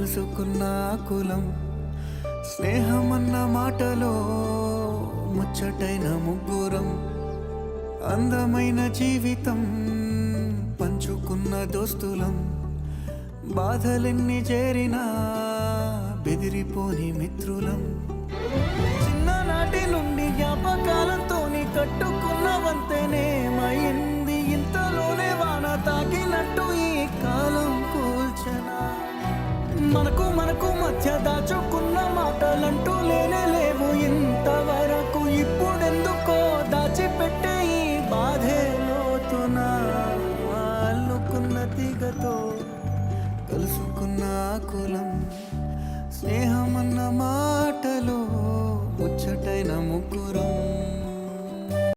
కలుసుకున్న కులం స్నేహమన్న మాటలో ముచ్చటైన ముగ్గురం అందమైన జీవితం పంచుకున్న దోస్తులం బాధలెన్ని చేరినా బెదిరిపోని మిత్రులం చిన్ననాటి నుండి జ్ఞాపకాలతోని కట్టుకున్న వంతెనేమైంది ఇంతలోనే వాన తాకినట్టు ఈ కాలం కూల్చనా మనకు మధ్య దాచుకున్న మాటలంటూ లేనే లేవు ఇంతవరకు ఇప్పుడెందుకో దాచిపెట్టే ఈ బాధే లోతున అల్లుకున్న తీగతో కలుసుకున్న కులం స్నేహమన్న మాటలో